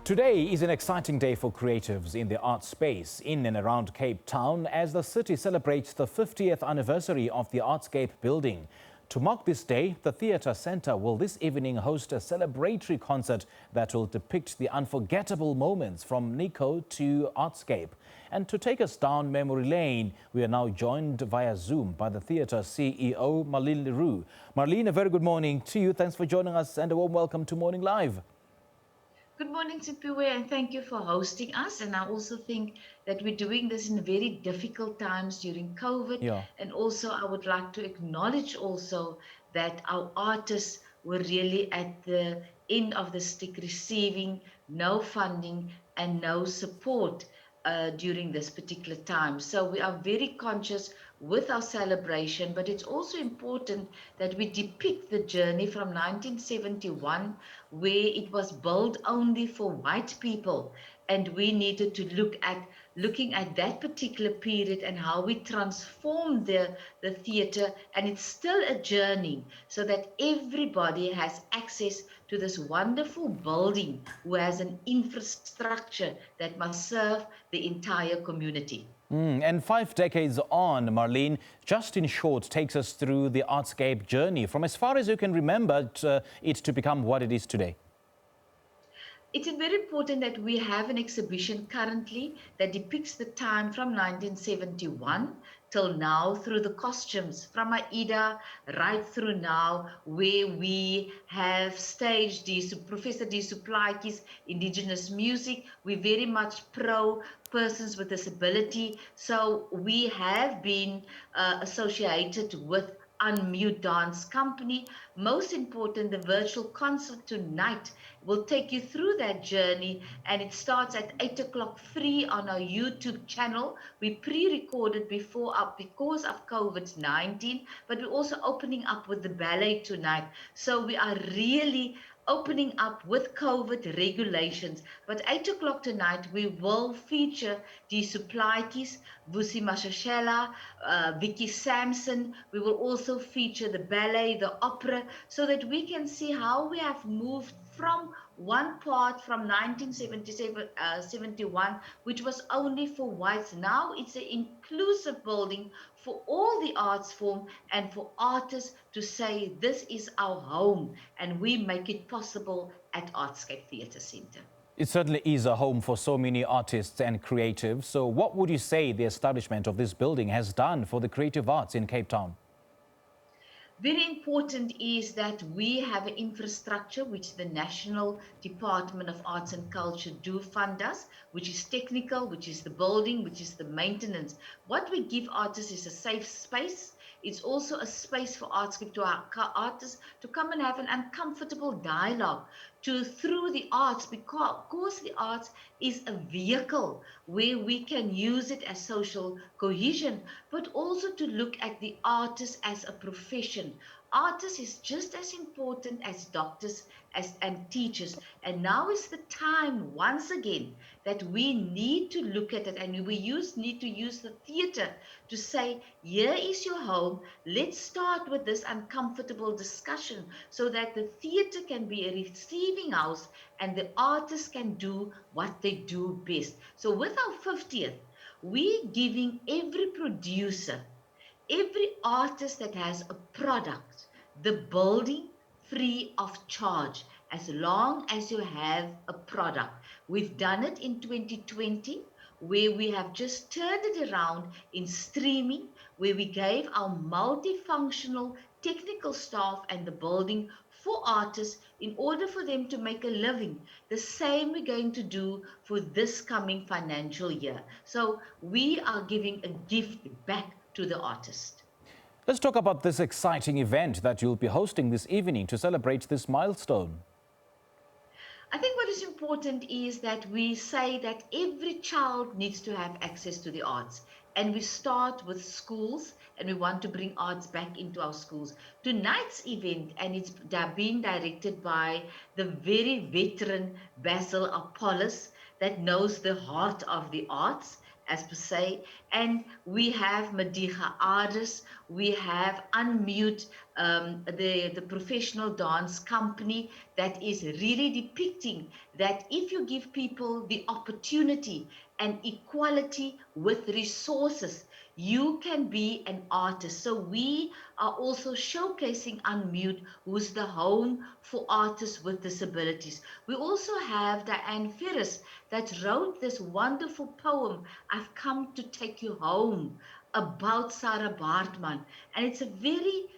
Today is an exciting day for creatives in the art space in and around Cape Town as the city celebrates the 50th anniversary of the Artscape building. To mark this day, the Theatre Centre will this evening host a celebratory concert that will depict the unforgettable moments from Nico to Artscape. And to take us down memory lane, we are now joined via Zoom by the theatre CEO Marlene Le Roux. Marlene, a very good morning to you. Thanks for joining us and a warm welcome to Morning Live. Good morning, Sipiwe, and thank you for hosting us. And I also think that we're doing this in very difficult times during COVID. Yeah. And also, I would like to acknowledge also that our artists were really at the end of the stick, receiving no funding and no support during this particular time. So we are very conscious with our celebration, but it's also important that we depict the journey from 1971, where it was built only for white people, and we needed to looking at that particular period and how we transformed the theatre, and it's still a journey so that everybody has access to this wonderful building who has an infrastructure that must serve the entire community. And 5 decades on, Marlene, just in short, takes us through the Artscape journey from as far as you can remember it to become what it is today. It's very important that we have an exhibition currently that depicts the time from 1971 till now through the costumes from Aida right through now, where we have staged Professor D. Suplaiki's indigenous music. We're very much pro persons with disability. So we have been associated with Unmute Dance Company. Most important, the virtual concert tonight will take you through that journey, and it starts at 8 o'clock free on our YouTube channel. We pre-recorded because of COVID-19, but we're also opening up with the ballet tonight. So we are really opening up with COVID regulations. But 8 o'clock tonight, we will feature the Suplaikis, Vusi Mashashela, Vicky Sampson. We will also feature the ballet, the opera, so that we can see how we have moved from one part from 1971, which was only for whites. Now it's an inclusive building for all the arts form and for artists to say this is our home, and we make it possible at Artscape Theatre Centre. It certainly is a home for so many artists and creatives. So what would you say the establishment of this building has done for the creative arts in Cape Town? Very important is that we have an infrastructure which the National Department of Arts and Culture do fund us, which is technical, which is the building, which is the maintenance. What we give artists is a safe space. It's also a space for Artscape to our artists to come and have an uncomfortable dialogue through the arts, because the arts is a vehicle where we can use it as social cohesion, but also to look at the artist as a profession. Artists is just as important as doctors and teachers. And now is the time, once again, that we need to look at it, and we need to use the theatre to say, here is your home. Let's start with this uncomfortable discussion so that the theatre can be a receiving house and the artists can do what they do best. So with our 50th, we're giving every producer, every artist that has a product, the building free of charge, as long as you have a product. We've done it in 2020, where we have just turned it around in streaming, where we gave our multifunctional technical staff and the building for artists in order for them to make a living. The same we're going to do for this coming financial year. So we are giving a gift back to the artist. Let's talk about this exciting event that you'll be hosting this evening to celebrate this milestone. I think what is important is that we say that every child needs to have access to the arts. And we start with schools, and we want to bring arts back into our schools. Tonight's event, and it's being directed by the very veteran Basil Apollos that knows the heart of the arts, as per se, and we have Madiga Ades, We have Unmute, the professional dance company that is really depicting that if you give people the opportunity and equality with resources, you can be an artist. So we are also showcasing Unmute, who's the home for artists with disabilities. We also have Diane Ferris that wrote this wonderful poem, I've Come to Take You Home, about Sarah Bartman. And it's a very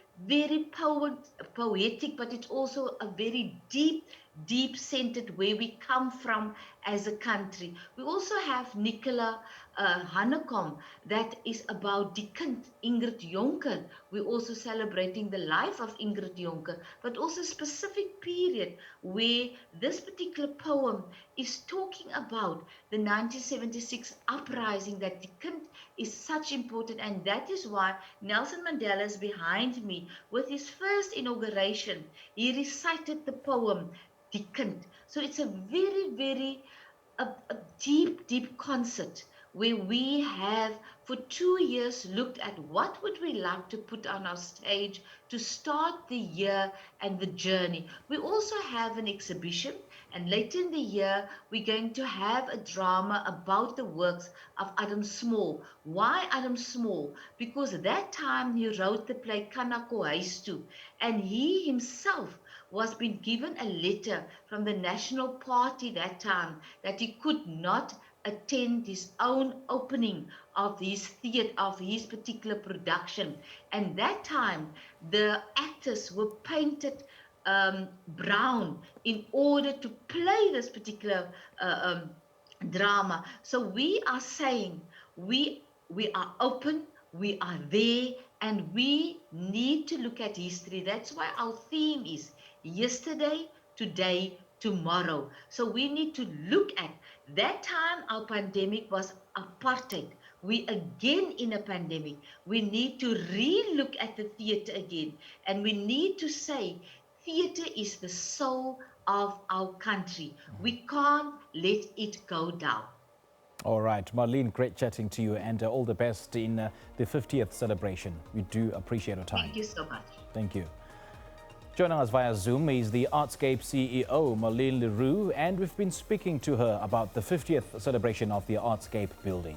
poetic, but it's also a very deep centered where we come from as a country. We also have Nicola Hanekom that is about Die Kind, Ingrid Jonker. We're also celebrating the life of Ingrid Jonker, but also a specific period where this particular poem is talking about the 1976 uprising, that Die Kind is such important, and that is why Nelson Mandela is behind me. With his first inauguration, he recited the poem Die Kind. So it's a very a deep concert where we have for 2 years looked at what would we like to put on our stage to start the year and the journey. We also have an exhibition, and later in the year we're going to have a drama about the works of Adam Small. Why Adam Small? Because at that time he wrote the play Kanako Huis Toe, and he himself was being given a letter from the National Party that time that he could not attend his own opening of his theatre, of his particular production. And that time the actors were painted brown in order to play this particular drama. So we are saying we are open, we are there, and we need to look at history. That's why our theme is yesterday, today, tomorrow. So we need to look at that time. Our pandemic was apartheid. We again in a pandemic. We need to re-look at the theatre again, and we need to say theatre is the soul of our country. We can't let it go down. All right, Marlene, great chatting to you, and all the best in the 50th celebration. We do appreciate your time. Thank you so much. Thank you. Joining us via Zoom is the Artscape CEO Marlene Le Roux, and we've been speaking to her about the 50th celebration of the Artscape building.